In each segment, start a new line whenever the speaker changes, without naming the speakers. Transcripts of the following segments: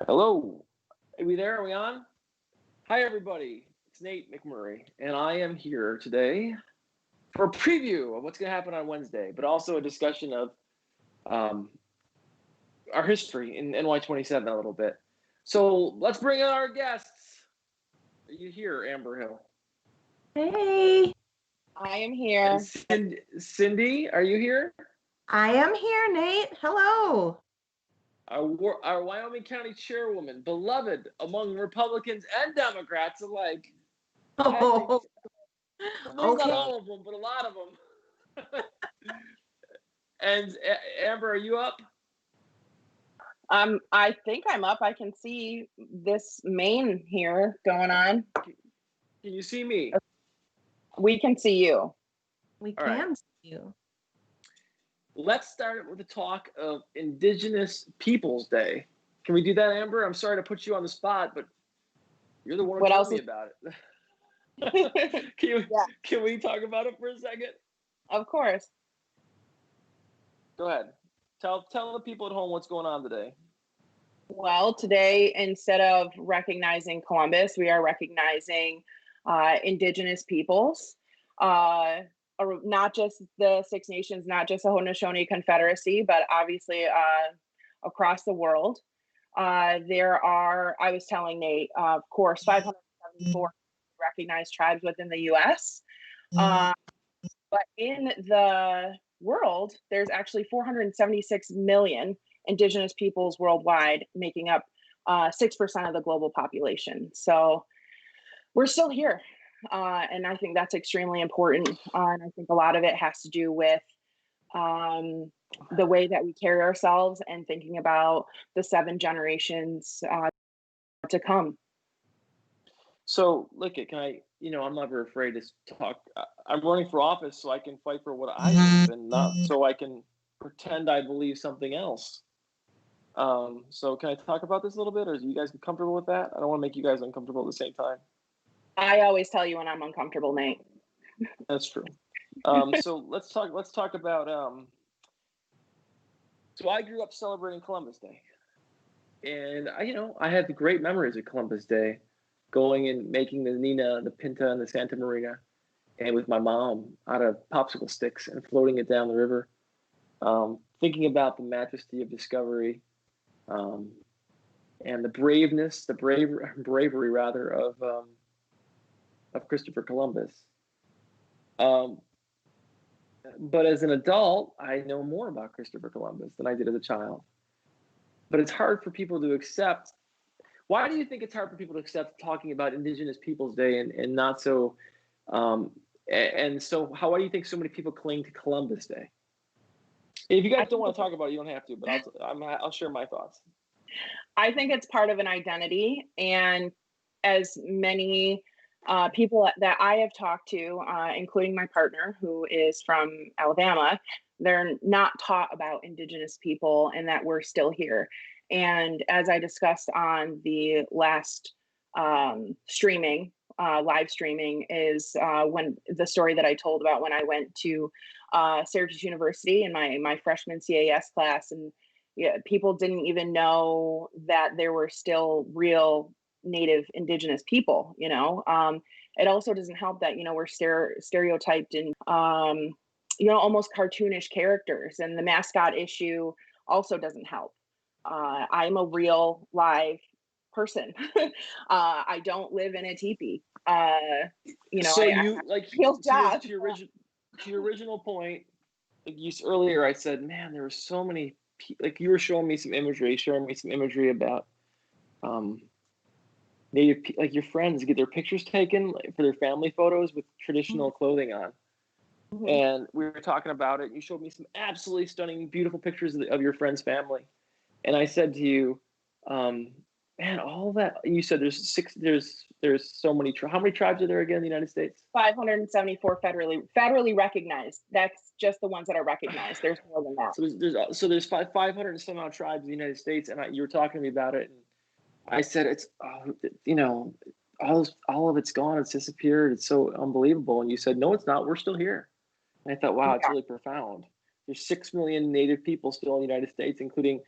Hello, are we there? Are we on? Hi, everybody. It's Nate McMurray, and I am here today for a preview of what's going to happen on Wednesday, but also a discussion of our history in NY27 a little bit. So let's bring in our guests. Are you here, Amber Hill?
Hey.
I am here.
Cindy, are you here?
I am here, Nate. Hello.
Our Wyoming County chairwoman, beloved among Republicans and Democrats alike.
Oh,
Not all of them, but a lot of them. And Amber, are you up?
I think I'm up. I can see this main here going on.
Can you see me?
We can see you.
We can see you.
Let's start with a talk of Indigenous Peoples Day. Can we do that, Amber? I'm sorry to put you on the spot, but you're the one who told me about it. Can we talk about it for a second?
Of course.
Go ahead. Tell the people at home what's going on today.
Well, today, instead of recognizing Columbus, we are recognizing Indigenous peoples. Not just the Six Nations, not just the Haudenosaunee Confederacy, but obviously across the world. There are, I was telling Nate, of course, 574 recognized tribes within the U.S. But in the world, there's actually 476 million Indigenous peoples worldwide, making up 6% of the global population. So we're still here. And I think that's extremely important. And I think a lot of it has to do with the way that we carry ourselves and thinking about the 7 generations to come.
So, look, I'm never afraid to talk. I'm running for office so I can fight for what I believe and not so I can pretend I believe something else. So can I talk about this a little bit, or are you guys comfortable with that? I don't want to make you guys uncomfortable at the same time.
I always tell you when I'm uncomfortable, Nate.
That's true. So let's talk about. So I grew up celebrating Columbus Day, and I had great memories of Columbus Day, going and making the Nina, the Pinta, and the Santa Marina, and with my mom out of popsicle sticks and floating it down the river, thinking about the majesty of discovery, and the bravery rather of Christopher Columbus. But as an adult, I know more about Christopher Columbus than I did as a child. But it's hard for people to accept. Why do you think it's hard for people to accept talking about Indigenous Peoples Day and not so? And so, why do you think so many people cling to Columbus Day? If you guys don't want to talk about it, you don't have to. But I'll share my thoughts.
I think it's part of an identity, and as many people that I have talked to, including my partner, who is from Alabama, they're not taught about Indigenous people and that we're still here. And as I discussed on the last live streaming, is when the story that I told about when I went to Syracuse University in my freshman CAS class, and people didn't even know that there were still real Native Indigenous people. It also doesn't help that we're stereotyped in almost cartoonish characters, and the mascot issue also doesn't help. I'm a real live person. I don't live in a teepee.
So to your original point, earlier I said, man, there were so many. You were showing me some imagery about Native, your friends get their pictures taken for their family photos with traditional clothing on. Mm-hmm. And we were talking about it. You showed me some absolutely stunning, beautiful pictures of your friend's family. And I said to you, man, all that, you said there's so many, how many tribes are there again in the United States?
574 federally recognized. That's just the ones that are recognized. There's more than that.
So there's 500 and some odd tribes in the United States. And you were talking to me about it. And I said, it's, all of it's gone. It's disappeared. It's so unbelievable. And you said, no, it's not. We're still here. And I thought, wow, it's really profound. There's 6 million Native people still in the United States, including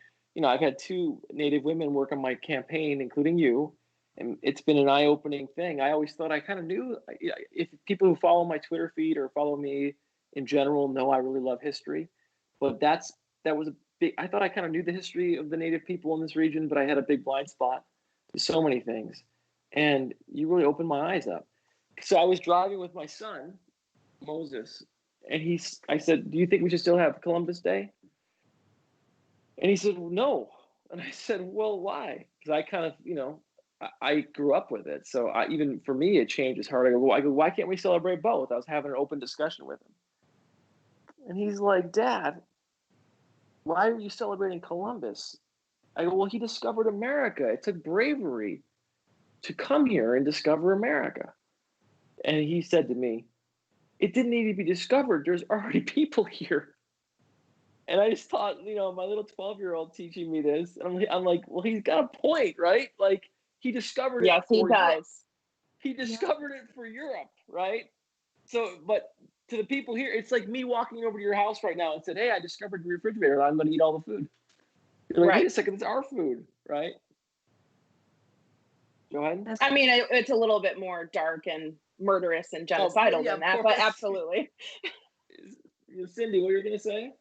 I've had 2 Native women work on my campaign, including you, and it's been an eye-opening thing. I always thought I kind of knew. If people who follow my Twitter feed or follow me in general know I really love history, but that was a big. I thought I kind of knew the history of the Native people in this region, but I had a big blind spot to so many things, and you really opened my eyes up. So I was driving with my son, Moses, and I said, "Do you think we should still have Columbus Day?" And he said, well, "No." And I said, "Well, why?" Because I kind of, I grew up with it. So even for me, it changes hard. I go, "Why can't we celebrate both?" I was having an open discussion with him. And he's like, "Dad, why are you celebrating Columbus?" I go, "Well, he discovered America. It took bravery to come here and discover America." And he said to me, "It didn't need to be discovered. There's already people here." And I just thought, my little 12-year-old teaching me this, and I'm like, well, he's got a point, right? Like he discovered it
Yes, he
for Europe.
does.
He discovered it for Europe, right? So, but to the people here, it's like me walking over to your house right now and said, "Hey, I discovered your refrigerator. And I'm going to eat all the food." You're like, "Wait a
Right.
second, it's our food, right?" Go ahead.
That's,
I mean, it's a little bit more dark and murderous and genocidal
yeah,
than
of
that, but
course.
absolutely.
Cindy, what were you going to say?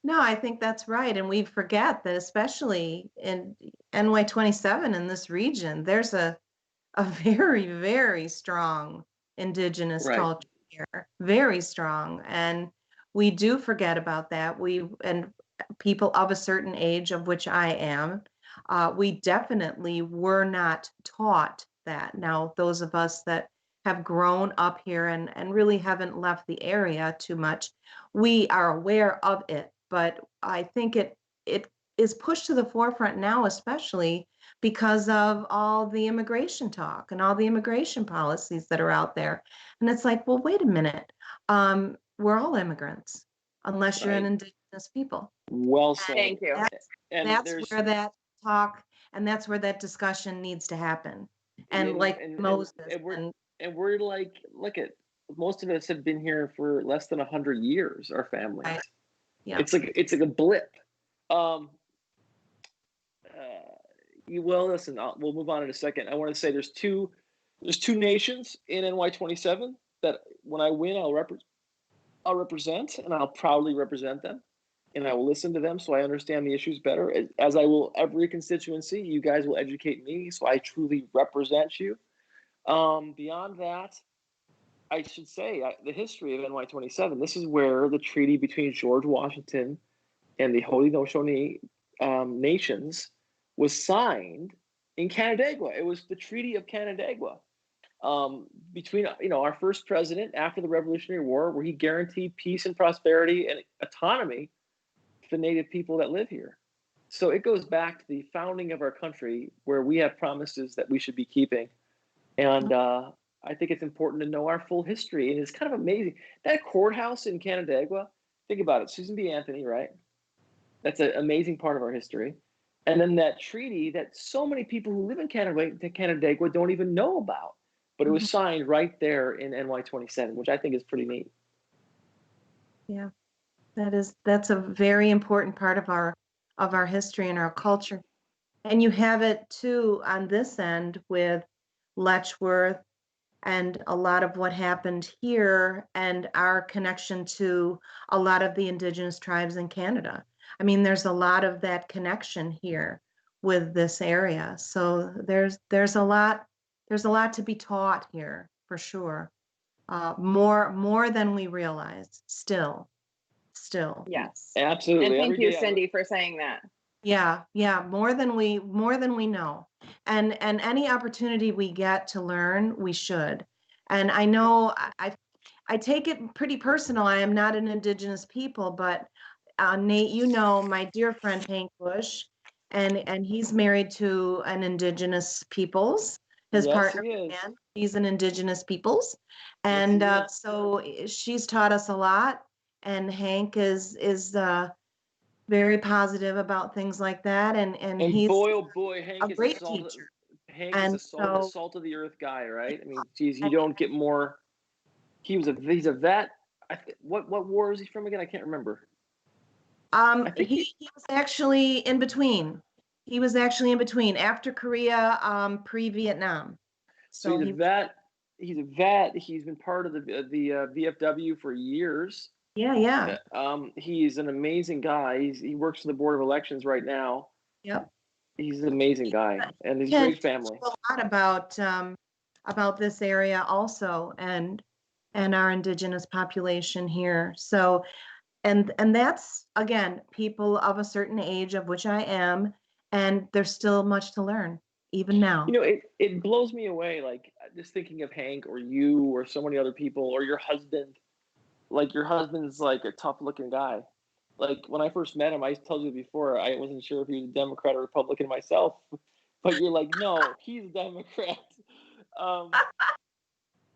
no, I think that's right. And we forget that, especially in NY27 in this region, there's a very, very strong indigenous
Right.
culture here, very strong. And we do forget about that. And people of a certain age, of which I am, we definitely were not taught that. Now, those of us that have grown up here and really haven't left the area too much, we are aware of it. But I think it is pushed to the forefront now, especially because of all the immigration talk and all the immigration policies that are out there. And it's like, well, wait a minute. We're all immigrants, unless you're an
Right.
indigenous people.
Well
And
said.
Thank you.
that's
there's
where that talk and that's where that discussion needs to happen. And
and
like
and and,
Moses
and we're
and
and we're like, look at, most of us have been here for less than 100 years, our families.
right, yeah.
It's like a blip. um uh, well, listen, we'll move on in a second. I want to say there's two nations in NY27 that when I win, I'll represent, and I'll proudly represent them, and I will listen to them so I understand the issues better, as I will every constituency. You guys will educate me so I truly represent you. Beyond that, I should say the history of NY27. This is where the treaty between George Washington and the Haudenosaunee nations was signed in Canandaigua. It was the Treaty of Canandaigua, between our first president after the Revolutionary War, where he guaranteed peace and prosperity and autonomy to the Native people that live here. So it goes back to the founding of our country, where we have promises that we should be keeping. And I think it's important to know our full history. And it's kind of amazing. That courthouse in Canandaigua, think about it, Susan B. Anthony, right? That's an amazing part of our history. And then that treaty that so many people who live in Canandaigua don't even know about, but it
Mhm.
was signed right there in NY27, which I think is pretty neat.
Yeah, that's a very important part of our history and our culture. And you have it too on this end with Letchworth and a lot of what happened here and our connection to a lot of the indigenous tribes in Canada. I mean, there's a lot of that connection here with this area. So there's a lot to be taught here for sure. More than we realize still.
Yes. And
Absolutely.
thank
Every
you,
day
Cindy, for saying that.
Yeah, more than we know. And any opportunity we get to learn, we should. And I know I take it pretty personal. I am not an indigenous people, but Nate, my dear friend Hank Bush, and he's married to an indigenous peoples. His
Yes,
partner,
he is.
Ann, he's an indigenous peoples,
Yes, he
and
is.
so she's taught us a lot. And Hank is very positive about things like that, and
And
he's
boy, oh boy,
a great teacher.
Hank is
And
a
so,
salt of the earth guy, right? I mean, geez, you
and
don't get more. He's a vet. What war is he from again? I can't remember. I think
He was actually in between. He was actually in between after Korea, pre-Vietnam.
so.
So
He's a
he,
vet. He's a vet. He's been part of the VFW for years.
yeah, yeah,
He's an amazing guy. He works for the Board of Elections right now.
yep.
He's an amazing guy, and he's a
Can
great family.
teach a lot about this area also, and our indigenous population here. So, and that's again people of a certain age, of which I am, and there's still much to learn even now.
It blows me away. Like just thinking of Hank or you or so many other people or your husband. Like your husband's like a tough looking guy. Like when I first met him, I told you before I wasn't sure if he was a Democrat or Republican myself, but you're like, no, he's a Democrat. Um,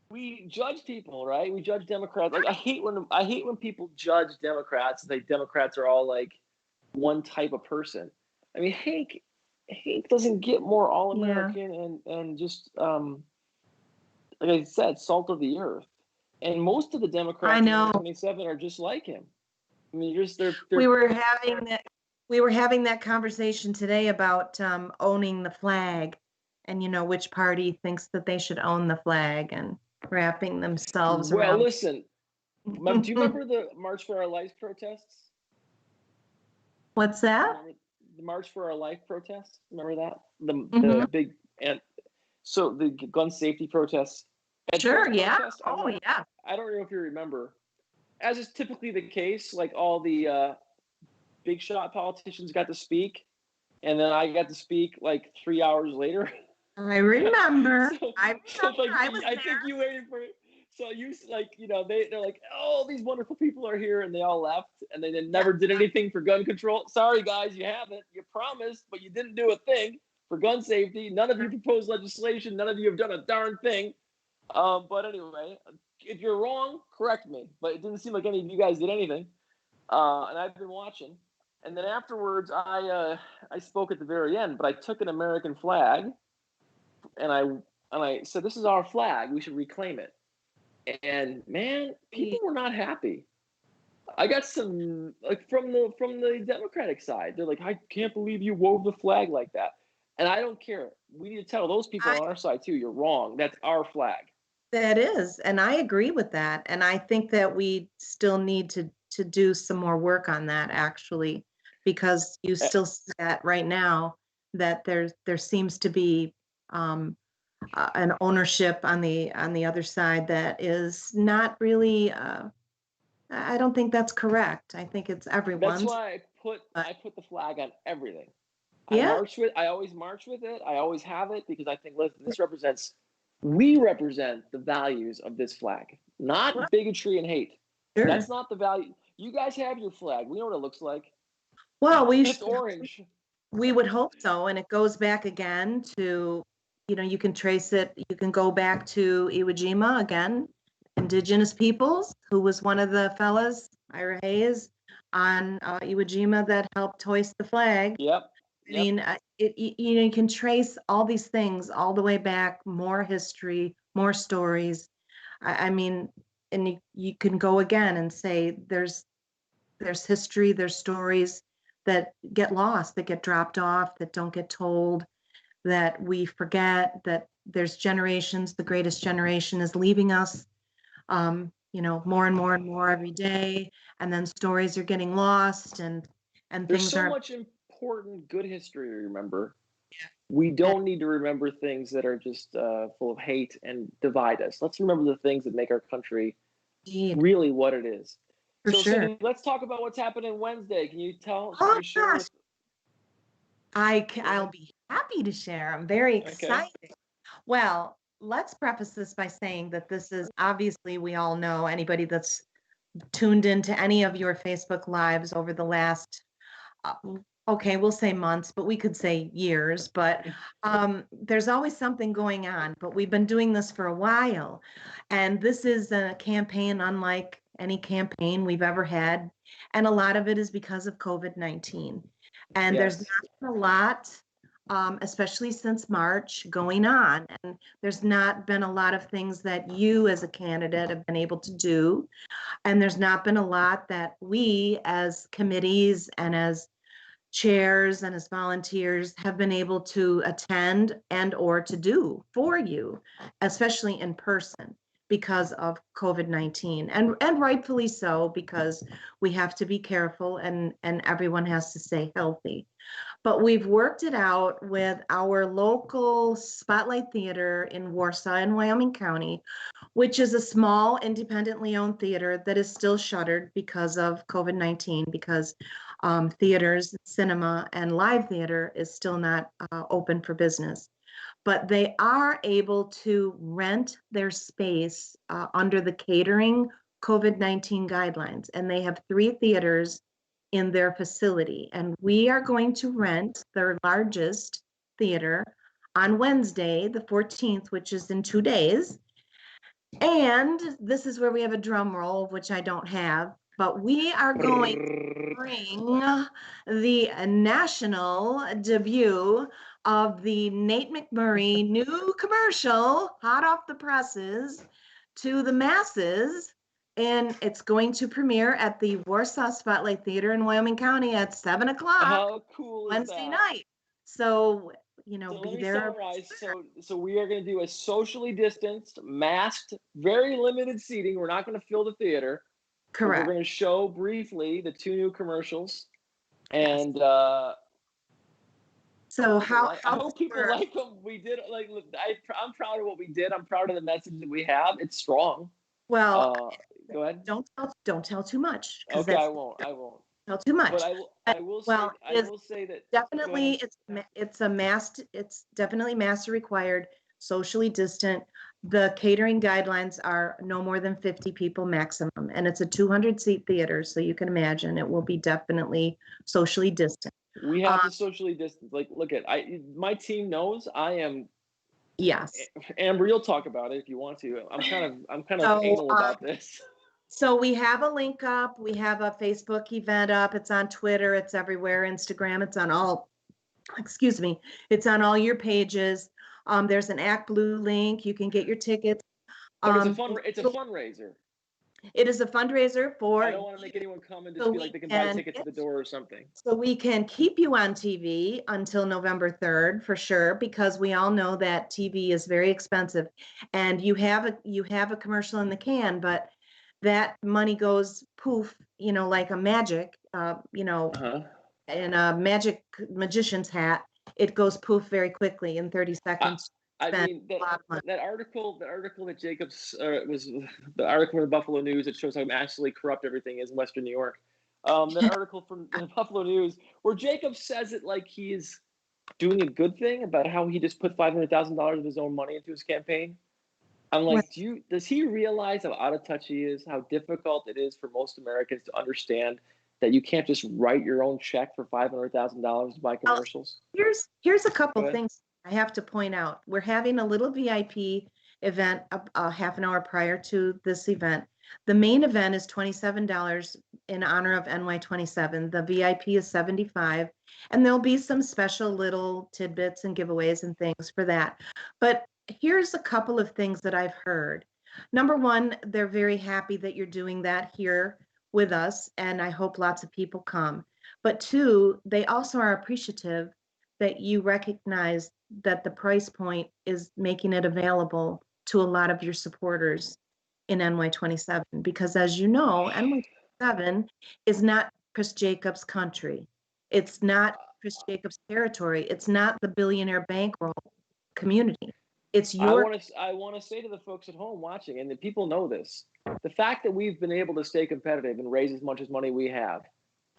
we judge people, right? We judge Democrats. Like I hate when people judge Democrats. Like Democrats are all like one type of person. I mean, Hank doesn't get more all
Yeah,
American and just like I said, salt of the earth. And most of the
I
Democrats in
know.
127 are just like him. I mean, just they're
We were having that we were having that conversation today about owning the flag, and which party thinks that they should own the flag and wrapping themselves
well.
around.
Listen, do you remember the March for Our Life protests?
What's that?
Remember the March for Our Life protests? Remember that
Hmm.
the big and so the gun safety protests. At
Sure,
those
yeah.
protests,
Oh, yeah.
I don't know if you remember, as is typically the case, like all the big shot politicians got to speak, and then I got to speak like 3 hours later.
I remember.
so,
I
so it's
remember.
like
I was
I
there.
think you waited for it. So you like they're like, oh, these wonderful people are here, and they all left, and they
Yeah.
never did anything for gun control. Sorry guys, you haven't. You promised, but you didn't do a thing for gun safety. None of you proposed legislation. None of you have done a darn thing. But anyway, if you're wrong, correct me. But it didn't seem like any of you guys did anything. And I've been watching. And then afterwards, I spoke at the very end, but I took an American flag and I said, "This is our flag. We should reclaim it." And man, people were not happy. I got some like from the Democratic side. They're like, "I can't believe you wove the flag like that." And I don't care. We need to tell those people
I,
on our side too. You're wrong. That's our flag.
that is, and I agree with that. And I think that we still need to do some more work on that actually, because you
Uh,
still see that right now that there seems to be an ownership on the other side that is not really. I don't think that's correct. I think it's
That's
everyone's.
why
But
I put the flag on everything.
yeah,
I always march with it. I always have it because I think, listen, we represent the values of this flag, not bigotry and hate.
sure.
That's not the value. You guys have your flag. We know what it looks like.
Well,
It's orange.
we would hope so, and it goes back again to, you can trace it. You can go back to Iwo Jima again, indigenous peoples, who was one of the fellas, Ira Hayes, on Iwo Jima that helped hoist the flag.
Yep.
I
Yep.
mean, you can trace all these things all the way back, more history, more stories. I mean, and you can go again and say there's history, there's stories that get lost, that get dropped off, that don't get told, that we forget, that there's generations, the greatest generation is leaving us, more and more and more every day. And then stories are getting lost and
There's
things
so
aren't.
much important good history to remember. We don't need to remember things that are just full of hate and divide us. Let's remember the things that make our country
Indeed,
really what it is.
for
So,
sure.
Cindy, let's talk about what's happening Wednesday. Can you
Oh
share
gosh,
with? Go
I'll
ahead.
be happy to share. I'm very
Okay.
excited. Well, let's preface this by saying that this is obviously, we all know, anybody that's tuned into any of your Facebook lives over the last, uh, okay, we'll say months, but we could say years, but there's always something going on. But we've been doing this for a while. And this is a campaign unlike any campaign we've ever had. And a lot of it is because of COVID-19. And there's
Yes.
not been a lot especially since March going on. And there's not been a lot of things that you as a candidate have been able to do. And there's not been a lot that we as committees and as chairs and as volunteers have been able to attend and or to do for you, especially in person because of COVID-19, and rightfully so, because we have to be careful and everyone has to stay healthy. But we've worked it out with our local Spotlight Theater in Warsaw in Wyoming County, which is a small independently owned theater that is still shuttered because of COVID-19, because theaters, cinema, and live theater is still not open for business. But they are able to rent their space under the catering COVID-19 guidelines. And they have 3 theaters in their facility. And we are going to rent their largest theater on Wednesday, the 14th, which is in 2 days. And this is where we have a drum roll, which I don't have, but we are going to bring the national debut of the Nate McMurray new commercial, hot off the presses, to the masses. And it's going to premiere at the Warsaw Spotlight Theater in Wyoming County at 7 o'clock
How cool is
Wednesday
that?
night. So,
So
be
let me
there.
summarize. So we are going to do a socially distanced, masked, very limited seating. We're not going to fill the theater.
Correct.
We're going to show briefly the 2 new commercials, and
so
I hope people like them. We did I'm proud of what we did. I'm proud of the message that we have. It's strong.
Well,
go ahead.
Don't tell too much.
Okay, I won't.
Tell too much.
But I will say that
definitely it's definitely master required, socially distant. The catering guidelines are no more than 50 people maximum, and it's a 200 seat theater, so you can imagine it will be definitely socially distant.
We have to socially distance. Like, look at my team knows I am.
Yes.
Amber, you'll talk about it if you want to. I'm kind of anal about this.
So we have a link up. We have a Facebook event up. It's on Twitter. It's everywhere. Instagram. It's on all. Excuse me. It's on all your pages. There's an Act Blue link. You can get your tickets.
But it's a fundraiser.
It is a fundraiser for.
I don't want to make anyone come and just be like they can buy tickets at the door or something.
So we can keep you on TV until November 3rd for sure, because we all know that TV is very expensive, and you have a commercial in the can, but that money goes poof, like a magic, in a magician's hat. It goes poof very quickly in 30 seconds.
I mean, that article that Jacobs was the article from the Buffalo News that shows how massively corrupt everything is in Western New York. That article from the Buffalo News where Jacobs says it like he's doing a good thing about how he just put $500,000 of his own money into his campaign. I'm like, does he realize how out of touch he is? How difficult it is for most Americans to understand that you can't just write your own check for $500,000 to buy commercials?
Here's a couple things I have to point out. We're having a little VIP event a half an hour prior to this event. The main event is $27 in honor of NY27. The VIP is $75, and there'll be some special little tidbits and giveaways and things for that. But here's a couple of things that I've heard. Number one, they're very happy that you're doing that here with us, and I hope lots of people come. But 2, they also are appreciative that you recognize that the price point is making it available to a lot of your supporters in NY27, because as you know, NY27 is not Chris Jacobs' country. It's not Chris Jacobs' territory. It's not the billionaire bankroll community. It's your.
I want to say to the folks at home watching, and the people know this, the fact that we've been able to stay competitive and raise as much as money we have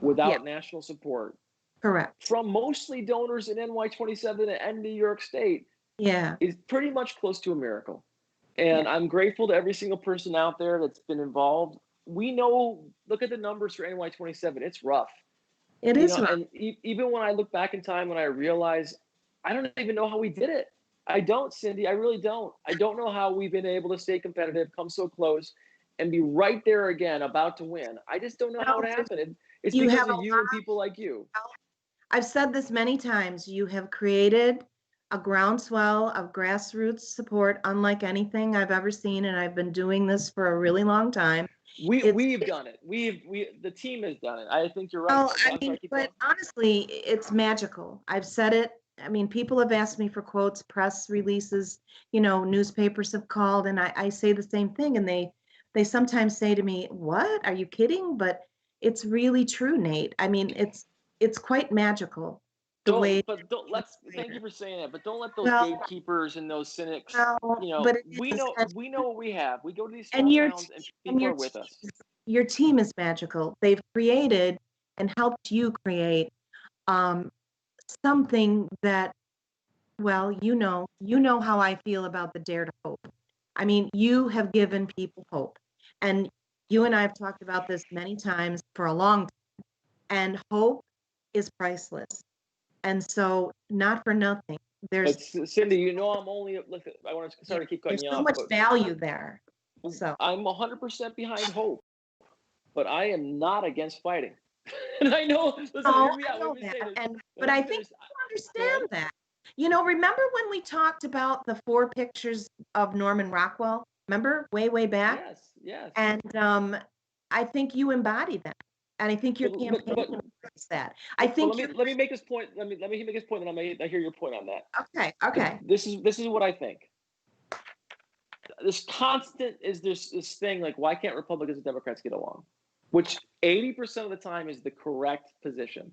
without national support.
Correct.
From mostly donors in NY27 and New York State.
Yeah.
Is pretty much close to a miracle. And I'm grateful to every single person out there that's been involved. We know, look at the numbers for NY27. It's rough.
It is rough.
And even when I look back in time, when I realize I don't even know how we did it. I don't, Cindy. I really don't. I don't know how we've been able to stay competitive, come so close, and be right there again, about to win. I just don't know how it happened. It's because of you and people like you.
I've said this many times. You have created a groundswell of grassroots support unlike anything I've ever seen, and I've been doing this for a really long time.
We've done it. The team has done it. I think you're right.
Well, I
I'm
mean,
sorry, keep
but
going.
honestly, it's magical. I've said it. I mean, people have asked me for quotes, press releases, newspapers have called, and I say the same thing, and they sometimes say to me, "What? Are you kidding?" But it's really true, Nate. I mean, it's quite magical the way
Don't
that
let's thank you for saying that, but don't let those
well,
gatekeepers and those cynics,
well, but it
we
is,
know what we have. We go to these
and
small towns and people are with us.
your team is magical. They've created and helped you create um, something that, well, you know how I feel about the Dare to Hope. I mean, you have given people hope. And you and I have talked about this many times for a long time. And hope is priceless. And so, not for nothing,
But Cindy, I'm only look. I want to
yeah,
sorry to keep cutting
there's
you
so
off,
much
but
value there. So,
I'm 100% behind hope. But I am not against fighting. And I know. Listen,
oh,
hear me
I
out. Let
know
me say
that.
this.
But
Let me
I think
finish.
people
Go ahead.
understand that. Remember when we talked about the 4 pictures of Norman Rockwell? Remember way back?
Yes, yes.
And I think you embody that. And I think your campaign embodies that. I think
let me make this point. Let me make this point, and I hear your point on that.
okay.
This is what I think. This constant is this thing like, why can't Republicans and Democrats get along? Which 80% of the time is the correct position.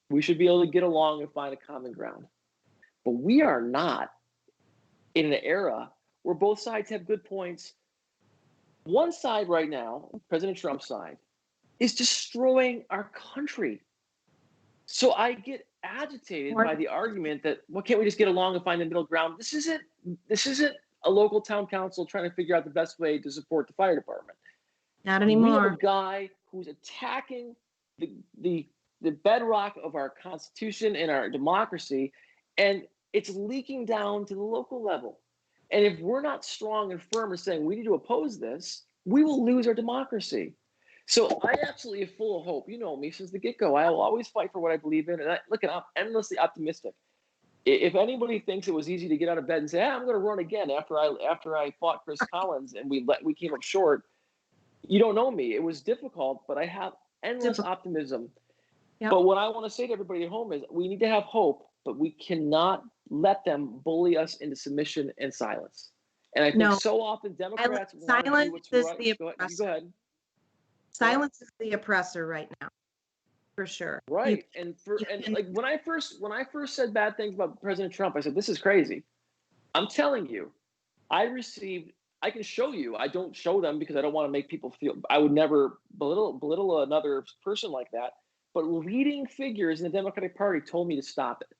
We should be able to get along and find a common ground. But we are not in an era where both sides have good points. One side right now, President Trump's side, is destroying our country. So I get agitated by the argument that, well, can't we just get along and find a middle ground? This isn't a local town council trying to figure out the best way to support the fire department.
Not
We have
anymore.
a guy who's attacking the bedrock of our Constitution and our democracy, and it's leaking down to the local level. And if we're not strong and firm in saying we need to oppose this, we will lose our democracy. So I absolutely am full of hope. You know me since the get-go. I will always fight for what I believe in, and I'm endlessly optimistic. If anybody thinks it was easy to get out of bed and say, I'm going to run again after I fought Chris Collins and we came up short, you don't know me. It was difficult, but I have endless optimism.
Yep.
But what I want to say to everybody at home is we need to have hope, but we cannot let them bully us into submission and silence. And I think so often Democrats want to do what's right. Go ahead.
Silence is the oppressor right now, for sure.
Right. And like when I first said bad things about President Trump, I said, this is crazy. I'm telling you, I can show you. I don't show them because I don't want to make people feel. I would never belittle another person like that. But leading figures in the Democratic Party told me to stop it.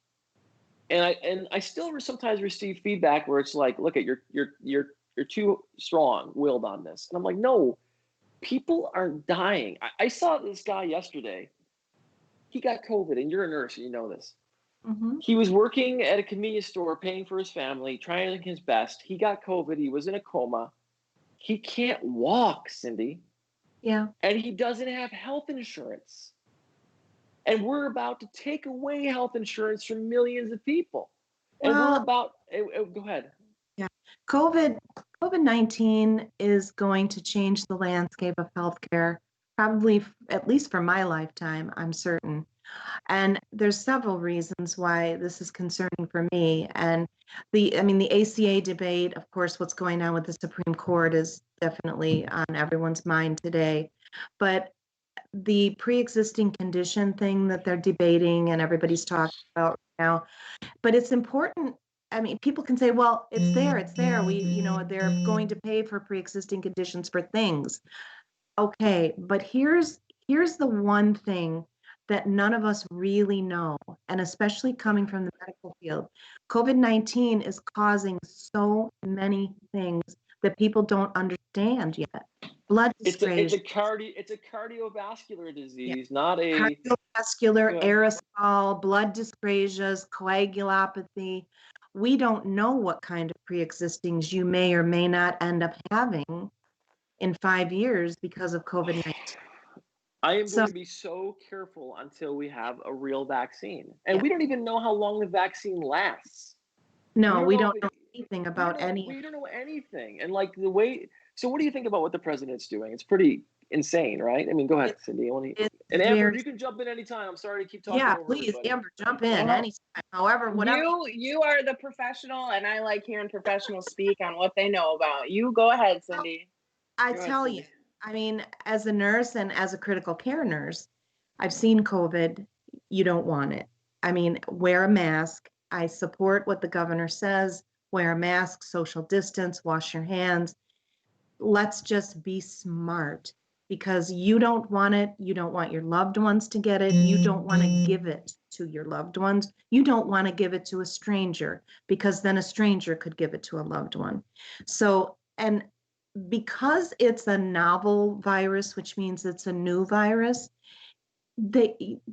And I still sometimes receive feedback where it's like, look, you're too strong-willed on this. And I'm like, no, people are dying. I saw this guy yesterday. He got COVID, and you're a nurse, and you know this.
Mm-hmm.
He was working at a convenience store, paying for his family, trying his best. He got COVID. He was in a coma. He can't walk, Cindy.
Yeah.
And he doesn't have health insurance. And we're about to take away health insurance from millions of people. And
Well,
we're about, go ahead.
Yeah. COVID-19 is going to change the landscape of healthcare, probably at least for my lifetime, I'm certain. And there's several reasons why this is concerning for me. And the ACA debate, of course, what's going on with the Supreme Court is definitely on everyone's mind today. But the pre-existing condition thing that they're debating and everybody's talking about now, but it's important. I mean, people can say, well, it's there. They're going to pay for pre-existing conditions for things. Okay, but here's the one thing that none of us really know, and especially coming from the medical field. COVID-19 is causing so many things that people don't understand yet. Blood dysplasia.
It's a cardiovascular disease, not a
cardiovascular, aerosol, blood dysplasias, coagulopathy. We don't know what kind of pre-existings you may or may not end up having in 5 years because of COVID-19.
I am
So
going to be so careful until we have a real vaccine. And
yeah,
we don't even know how long the vaccine lasts. We
no,
don't
we
know
don't
if
know
it,
anything about any of
we don't know anything. And like the way, so what do you think about what the president's doing? It's pretty insane, right? I mean, go ahead,
it.
Cindy.
It's
And Amber,
very,
you can jump in anytime. I'm sorry to keep talking
yeah,
over
please,
everybody.
Amber, jump in
Well,
anytime. However, whatever.
you are the professional, and I like hearing professionals speak on what they know about. You go ahead, Cindy.
I
Go ahead,
tell you,
Cindy.
I mean, as a nurse and as a critical care nurse, I've seen COVID. You don't want it. I mean, wear a mask. I support what the governor says. Wear a mask, social distance, wash your hands. Let's just be smart because you don't want it. You don't want your loved ones to get it. You don't want to give it to your loved ones. You don't want to give it to a stranger because then a stranger could give it to a loved one. So, and because it's a novel virus, which means it's a new virus,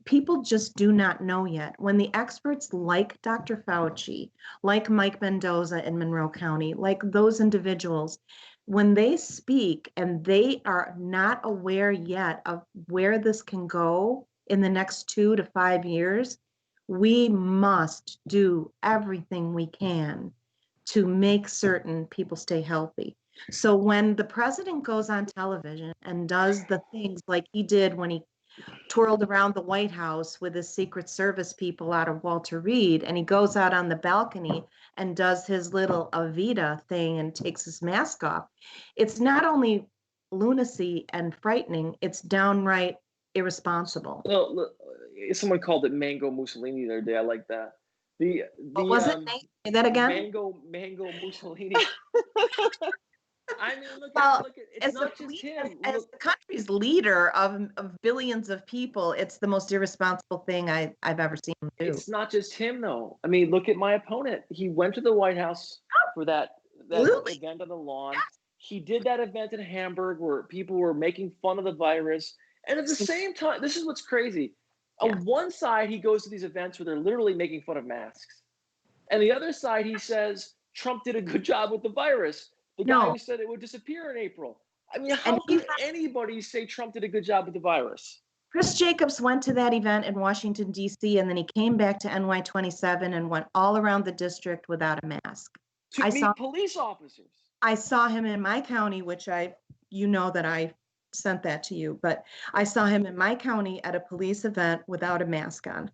people just do not know yet. When the experts like Dr. Fauci, like Mike Mendoza in Monroe County, like those individuals, when they speak and they are not aware yet of where this can go in the next 2 to 5 years, we must do everything we can to make certain people stay healthy. So when the president goes on television and does the things like he did when he twirled around the White House with his Secret Service people out of Walter Reed, and he goes out on the balcony and does his little Avita thing and takes his mask off, it's not only lunacy and frightening, it's downright irresponsible.
Well, look, someone called it Mango Mussolini the other day. I like that. The
What
the
was it, Nate? Say that again?
mango Mussolini. I mean,
Well,
look at it's
as
not just him.
as
Look,
the country's leader of billions of people, it's the most irresponsible thing I've ever seen him do.
it's not just him though. I mean, look at my opponent. He went to the White House for that
Absolutely.
event on the lawn. He did that event in Hamburg where people were making fun of the virus. And at the same time, this is what's crazy.
Yeah.
On one side, he goes to these events where they're literally making fun of masks. And the other side, he says Trump did a good job with the virus. The guy
No.
who said it would disappear in April. I mean,
And
how could anybody say Trump did a good job with the virus?
Chris Jacobs went to that event in Washington, D.C., and then he came back to NY27 and went all around the district without a mask.
To meet police officers.
I saw him in my county, which you know that I sent that to you, but I saw him in my county at a police event without a mask on.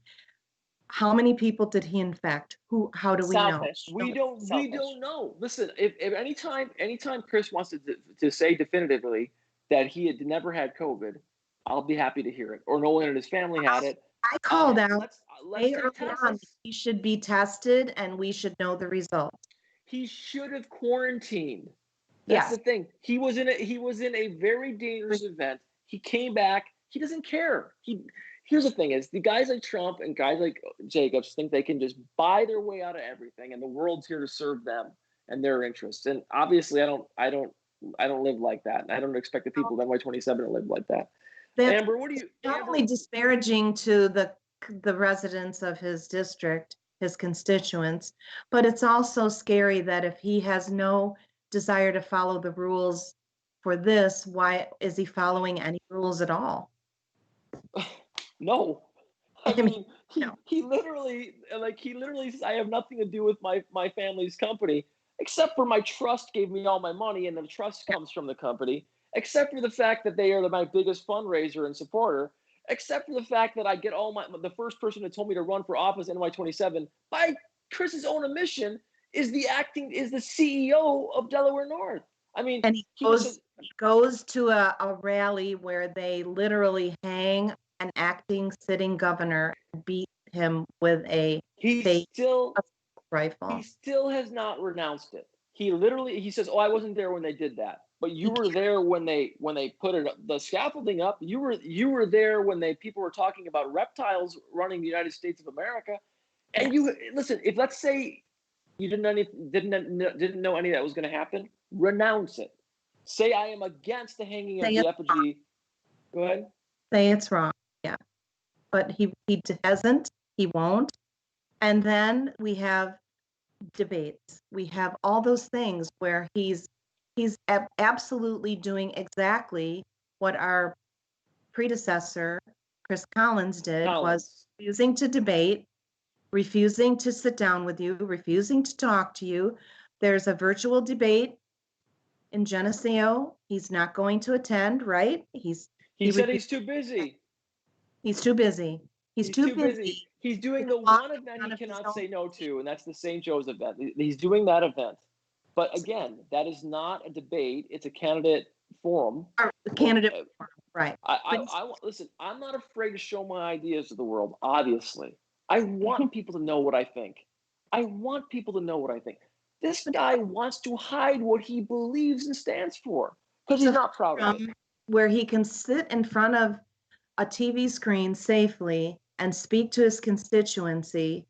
How many people did he infect? How do we know?
Selfish.
We don't know. Listen, if anytime Chris wants to say definitively that he had never had COVID, I'll be happy to hear it. Or no one in his family had it.
I called out
Let's
way
take
early
tests.
on that he should be tested and we should know the results.
He should have quarantined. That's the thing. He was in a very dangerous event. He came back. He doesn't care. Here's the thing: is the guys like Trump and guys like Jacobs think they can just buy their way out of everything, and the world's here to serve them and their interests. And obviously, I don't live like that. And I don't expect the people of NY27 to live like that.
That's
Amber, what do you?
not
Amber,
only disparaging to the residents of his district, his constituents, but it's also scary that if he has no desire to follow the rules for this, why is he following any rules at all?
no. I
I mean,
mean,
no.
he literally says, I have nothing to do with my family's company, except for my trust gave me all my money, and the trust comes from the company, except for the fact that they are my biggest fundraiser and supporter, except for the fact that I get the first person that told me to run for office in NY27 by Chris's own admission is the CEO of Delaware North. I mean,
And he goes to a rally where they literally hang an acting sitting governor and beat him with a rifle.
He still has not renounced it. He says, "Oh, I wasn't there when they did that." But you were there when they put the scaffolding up. You were there when people were talking about reptiles running the United States of America. And you listen, if let's say you didn't know any of that was going to happen, renounce it. Say I am against the hanging of the effigy. Go ahead.
Say it's wrong. Yeah. But he hasn't, he won't. And then we have debates. We have all those things where he's absolutely doing exactly what our predecessor, Chris Collins, did was
Collins.
refusing to debate, refusing to sit down with you, refusing to talk to you. There's a virtual debate in Geneseo. He's not going to attend, right?
He said he's too busy.
He's too busy. He's too
too busy.
busy.
He's doing the
launch
one event
one
he
of his
cannot
own
say no to, and that's the St. Joe's event. He's doing that event. But again, that is not a debate. It's a candidate forum.
candidate, right?
Listen, I'm not afraid to show my ideas to the world, obviously. I want people to know what I think. I want people to know what I think. This guy wants to hide what he believes and stands for because he's not proud of it.
Where he can sit in front of a TV screen safely and speak to his constituency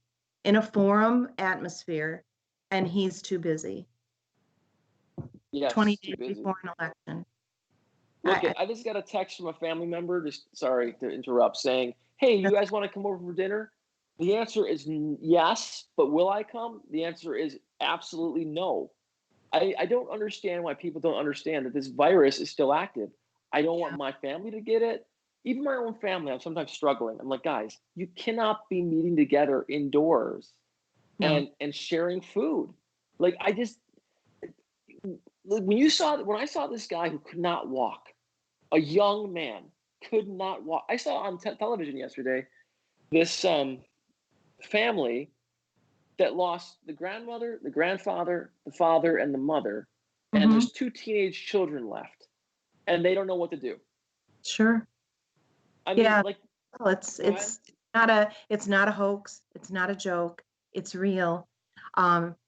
in a forum atmosphere, and he's too busy.
Yes,
20
too
days
busy.
before an election.
Look, I just got a text from a family member, just sorry to interrupt, saying, hey, you guys want to come over for dinner? The answer is yes, but will I come? The answer is absolutely no. I don't understand why people don't understand that this virus is still active. I don't want my family to get it. Even my own family, I'm sometimes struggling. I'm like, guys, you cannot be meeting together indoors and sharing food. Like, when I saw this guy who could not walk, a young man could not walk. I saw on television yesterday this family that lost the grandmother, the grandfather, the father, and the mother, and there's 2 teenage children left, and they don't know what to do.
Sure.
I mean, like,
well, it's not a hoax. It's not a joke. It's real.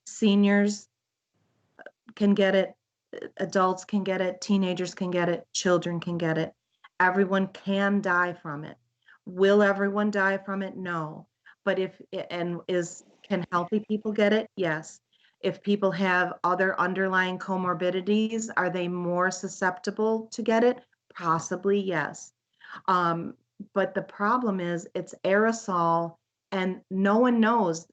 Seniors can get it. Adults can get it. Teenagers can get it. Children can get it. Everyone can die from it. Will everyone die from it? No. But can healthy people get it? Yes. If people have other underlying comorbidities, are they more susceptible to get it? Possibly, yes. But the problem is it's aerosol and no one knows.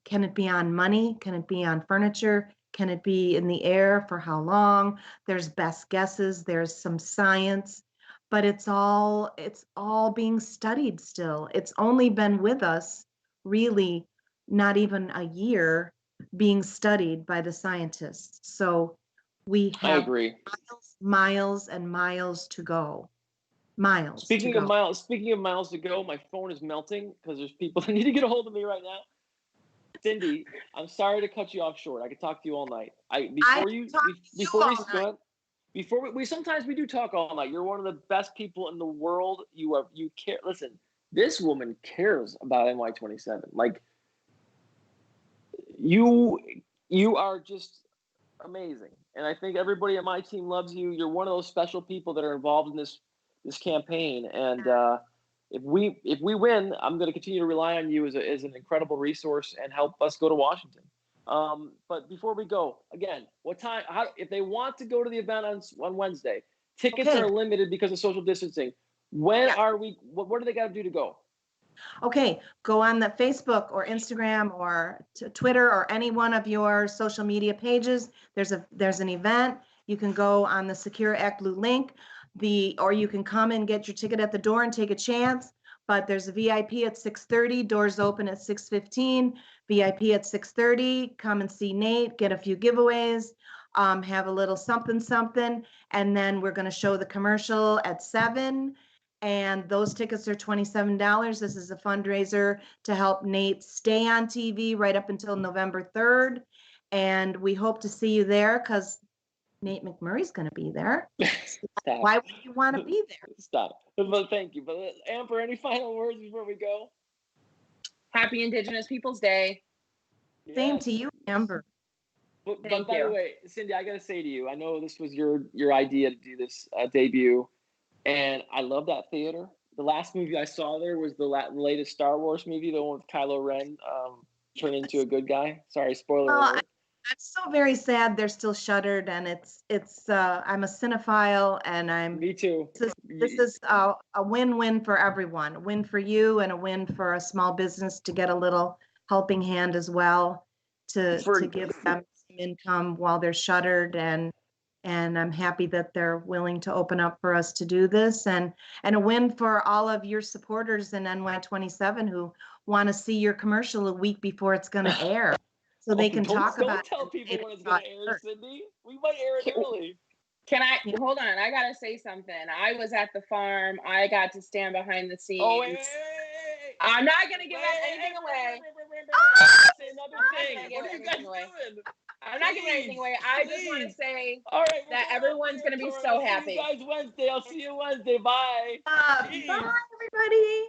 Can it be on money? Can it be on furniture? Can it be in the air? For how long? There's best guesses. There's some science, but it's all being studied still. It's only been with us really not even a year being studied by the scientists. So we have
I agree.
miles and miles to go.
Speaking of miles to go, my phone is melting because there's people that need to get a hold of me right now. Cindy, I'm sorry to cut you off short. I could talk to you all night. Sometimes we do talk all night. You're one of the best people in the world. You care. Listen, this woman cares about NY27. Like, you are just amazing, and I think everybody on my team loves you. You're one of those special people that are involved in this campaign, and if we win, I'm going to continue to rely on you as an incredible resource and help us go to Washington. But before we go, again, what time? If they want to go to the event on Wednesday, tickets are limited because of social distancing. When are we? What do they got to do to go?
Okay, go on the Facebook or Instagram or Twitter or any one of your social media pages. There's an event. You can go on the Secure Act Blue link, or you can come and get your ticket at the door and take a chance. But there's a VIP at 6:30. Doors open at 6:15. VIP at 6:30. Come and see Nate. Get a few giveaways. Have a little something, and then we're going to show the commercial at 7. And those tickets are $27. This is a fundraiser to help Nate stay on TV right up until November 3rd. And we hope to see you there because Nate McMurray's going to be there. Why would you want to be there?
Stop. Well, thank you. But Amber, any final words before we go?
Happy Indigenous Peoples Day.
Same to you, Amber.
But by the way, Cindy, I got to say to you, I know this was your idea to do this debut. And I love that theater. The last movie I saw there was the latest Star Wars movie, the one with Kylo Ren turning into a good guy. Sorry, spoiler alert.
I'm so very sad they're still shuttered, and it's I'm a cinephile, and
Me too.
This is a win-win for everyone. A win for you, and a win for a small business to get a little helping hand as well to give them some income while they're shuttered. And And I'm happy that they're willing to open up for us to do this, and a win for all of your supporters in NY27 who want to see your commercial a week before it's going to air, so they can talk about
Don't tell
it.
people when it's going to air, Cindy. We might air it early.
Can I hold on? I gotta say something. I was at the farm. I got to stand behind the scenes.
Oh, wait.
I'm not gonna give anything away.
Say another thing. What are you guys doing?
I'm not giving anything away. I just want to say
all right,
that everyone's gonna be so happy.
See you guys Wednesday. I'll see you Wednesday. Bye.
Bye, everybody.